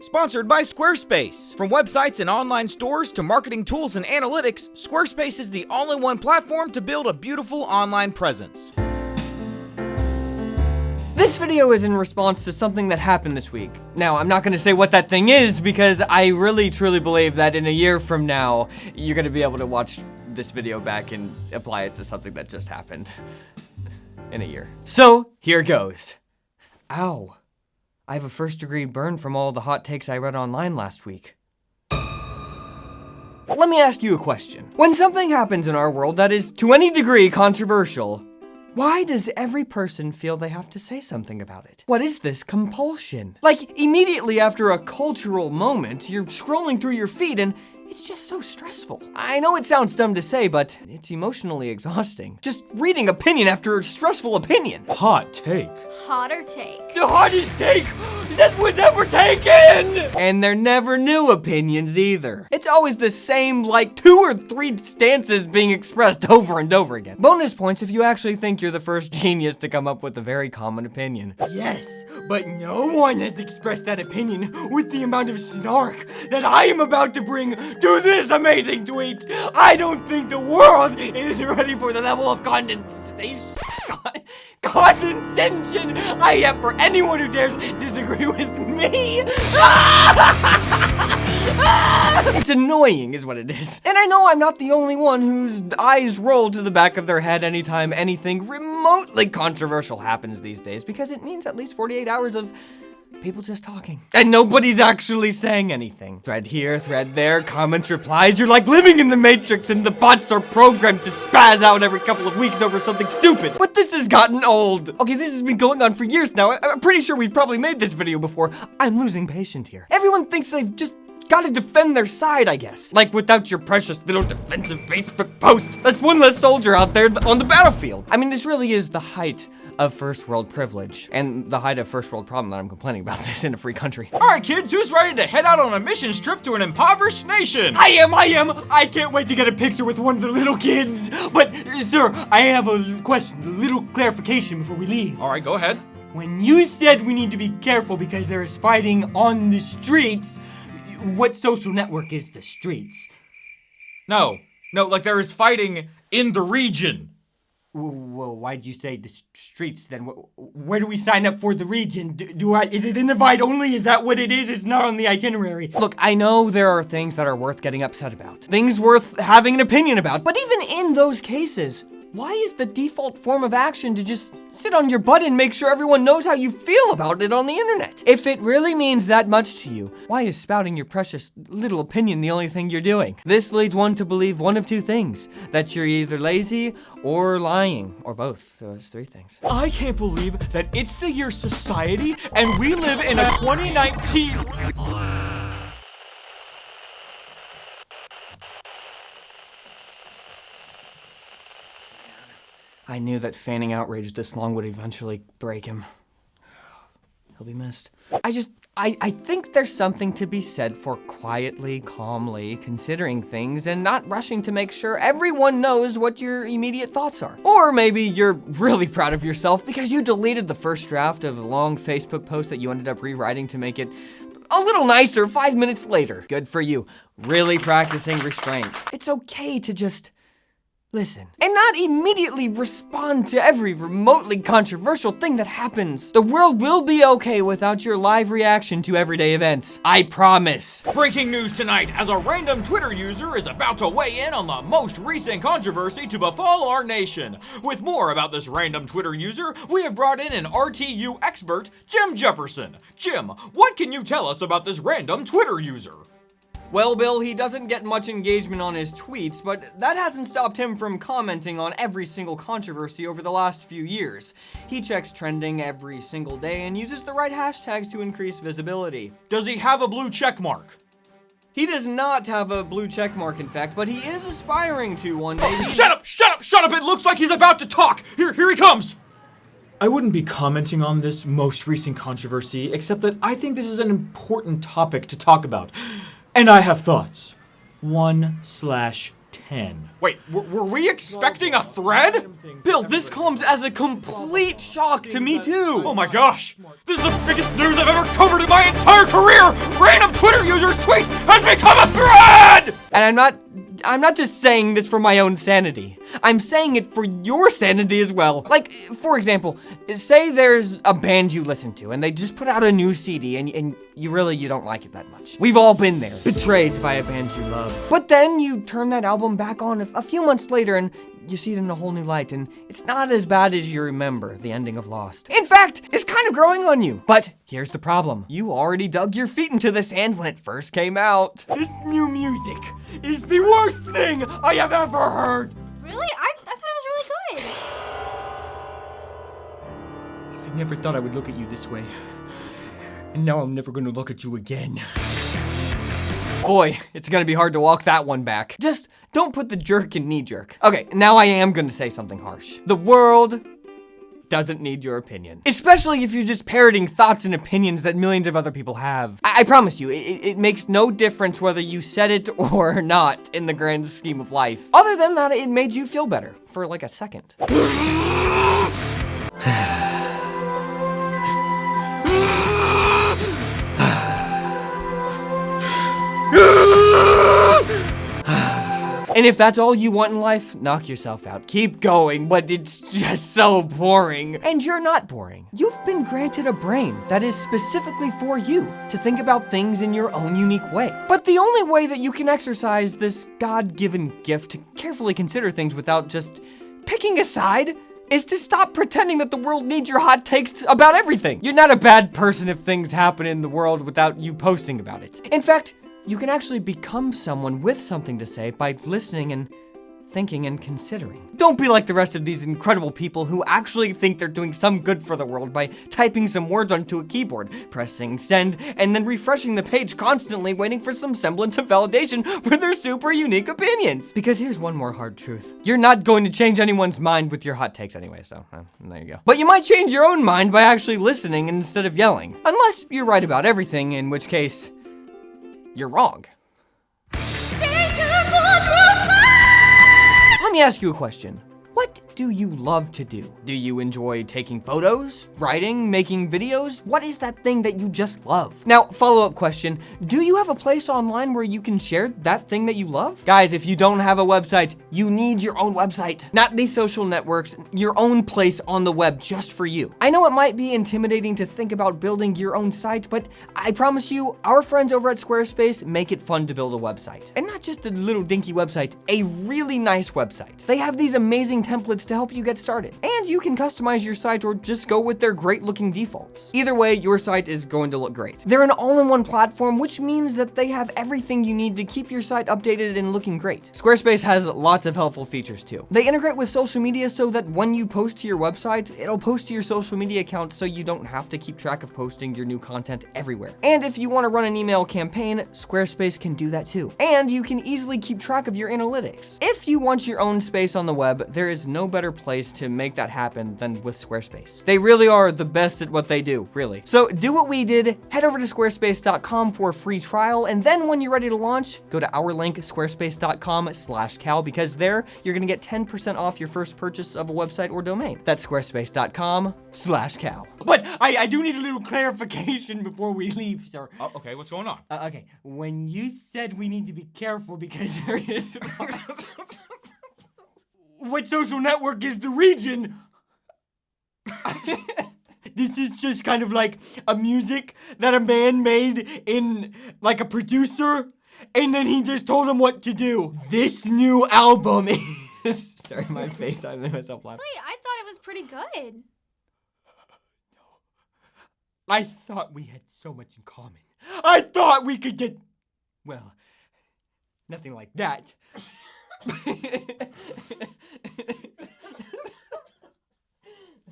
Sponsored by Squarespace. From websites and online stores to marketing tools and analytics, Squarespace is the all-in-one platform to build a beautiful online presence. This video is in response to something that happened this week. Now, I'm not gonna say what that thing is because I really truly believe that in a year from now, you're gonna be able to watch this video back and apply it to something that just happened in a year. So, here goes. Ow. I have a first-degree burn from all the hot takes I read online last week. Let me ask you a question. When something happens in our world that is to any degree controversial, why does every person feel they have to say something about it? What is this compulsion? Like, immediately after a cultural moment, you're scrolling through your feed and it's just so stressful. I know it sounds dumb to say, but it's emotionally exhausting. Just reading opinion after a stressful opinion. Hot take. Hotter take. The hottest take that was ever taken! And they're never new opinions either. It's always the same, like, 2 or 3 stances being expressed over and over again. Bonus points if you actually think you're the first genius to come up with a very common opinion. Yes, but no one has expressed that opinion with the amount of snark that I am about to bring to this amazing tweet. I don't think the world is ready for the level of condensation I have for anyone who dares disagree with me. It's annoying is what it is. And I know I'm not the only one whose eyes roll to the back of their head anytime anything remotely controversial happens these days, because it means at least 48 hours of people just talking. And nobody's actually saying anything. Thread here, thread there, comments, replies. You're like living in the Matrix and the bots are programmed to spaz out every couple of weeks over something stupid. But this has gotten old. Okay, this has been going on for years now. I'm pretty sure we've probably made this video before. I'm losing patience here. Everyone thinks they've just gotta defend their side, I guess. Like without your precious little defensive Facebook post. That's one less soldier out there on the battlefield. I mean, this really is the height of first world privilege and the height of first world problem that I'm complaining about this in a free country. All right, kids, who's ready to head out on a missions trip to an impoverished nation? I am. I can't wait to get a picture with one of the little kids. But, sir, I have a question, a little clarification before we leave. All right, go ahead. When you said we need to be careful because there is fighting on the streets, what social network is the streets? No, like there is fighting in the region. Well, why'd you say the streets then? Where do we sign up for the region? Is it invite only? Is that what it is? It's not on the itinerary. Look, I know there are things that are worth getting upset about. Things worth having an opinion about. But even in those cases, why is the default form of action to just sit on your butt and make sure everyone knows how you feel about it on the internet? If it really means that much to you, why is spouting your precious little opinion the only thing you're doing? This leads one to believe one of 2 things, that you're either lazy or lying, or both. Those 3 things. I can't believe that it's the year society and we live in a 2019... I knew that feigning outrage this long would eventually break him. He'll be missed. I think there's something to be said for quietly, calmly considering things and not rushing to make sure everyone knows what your immediate thoughts are. Or maybe you're really proud of yourself because you deleted the first draft of a long Facebook post that you ended up rewriting to make it a little nicer 5 minutes later. Good for you. Really practicing restraint. It's okay to just listen, and not immediately respond to every remotely controversial thing that happens. The world will be okay without your live reaction to everyday events. I promise. Breaking news tonight, as a random Twitter user is about to weigh in on the most recent controversy to befall our nation. With more about this random Twitter user, we have brought in an RTU expert, Jim Jefferson. Jim, what can you tell us about this random Twitter user? Well, Bill, he doesn't get much engagement on his tweets, but that hasn't stopped him from commenting on every single controversy over the last few years. He checks trending every single day and uses the right hashtags to increase visibility. Does he have a blue check mark? He does not have a blue check mark, in fact, but he is aspiring to one day. Shut up! It looks like he's about to talk! Here he comes! I wouldn't be commenting on this most recent controversy, except that I think this is an important topic to talk about. And I have thoughts. 1/10. Wait, were we expecting a thread? Bill, this comes as a complete shock to me too. Oh my gosh! This is the biggest news I've ever covered in my entire career! Rain become a thread! And I'm not just saying this for my own sanity. I'm saying it for your sanity as well. Like, for example, say there's a band you listen to and they just put out a new CD and you don't like it that much. We've all been there, betrayed by a band you love. But then you turn that album back on a few months later and you see it in a whole new light, and it's not as bad as you remember the ending of Lost. In fact, it's kind of growing on you. But here's the problem. You already dug your feet into the sand when it first came out. This new music is the worst thing I have ever heard. Really? I thought it was really good. I never thought I would look at you this way. And now I'm never gonna look at you again. Boy, it's gonna be hard to walk that one back. Just don't put the jerk in knee jerk. Okay, now I am gonna say something harsh. The world doesn't need your opinion. Especially if you're just parroting thoughts and opinions that millions of other people have. I promise you, it makes no difference whether you said it or not in the grand scheme of life. Other than that, it made you feel better for like a second. And if that's all you want in life, knock yourself out. Keep going, but it's just so boring. And you're not boring. You've been granted a brain that is specifically for you to think about things in your own unique way. But the only way that you can exercise this God-given gift to carefully consider things without just picking a side is to stop pretending that the world needs your hot takes about everything. You're not a bad person if things happen in the world without you posting about it. In fact, you can actually become someone with something to say by listening and thinking and considering. Don't be like the rest of these incredible people who actually think they're doing some good for the world by typing some words onto a keyboard, pressing send, and then refreshing the page constantly waiting for some semblance of validation for their super unique opinions. Because here's one more hard truth. You're not going to change anyone's mind with your hot takes anyway, so there you go. But you might change your own mind by actually listening instead of yelling. Unless you're right about everything, in which case, you're wrong. Let me ask you a question. What do you love to do? Do you enjoy taking photos, writing, making videos? What is that thing that you just love? Now, follow-up question, do you have a place online where you can share that thing that you love? Guys, if you don't have a website, you need your own website. Not these social networks, your own place on the web just for you. I know it might be intimidating to think about building your own site, but I promise you, our friends over at Squarespace make it fun to build a website. And not just a little dinky website, a really nice website. They have these amazing templates to help you get started. And you can customize your site or just go with their great looking defaults. Either way, your site is going to look great. They're an all-in-one platform, which means that they have everything you need to keep your site updated and looking great. Squarespace has lots of helpful features too. They integrate with social media so that when you post to your website, it'll post to your social media account so you don't have to keep track of posting your new content everywhere. And if you want to run an email campaign, Squarespace can do that too. And you can easily keep track of your analytics. If you want your own space on the web, there is no better place to make that happen than with Squarespace. They really are the best at what they do, really. So do what we did, head over to squarespace.com for a free trial, and then when you're ready to launch, go to our link, squarespace.com/Cal, because there you're gonna get 10% off your first purchase of a website or domain. That's squarespace.com/Cal. But I do need a little clarification before we leave, sir. Oh, okay, what's going on? Okay, when you said we need to be careful because there is... What social network is the region? This is just kind of like a music that a man made in like a producer, and then he just told him what to do. This new album is... Sorry, my face, I made myself laugh. Wait, I thought it was pretty good. I thought we had so much in common. I thought we could get... Well, nothing like that.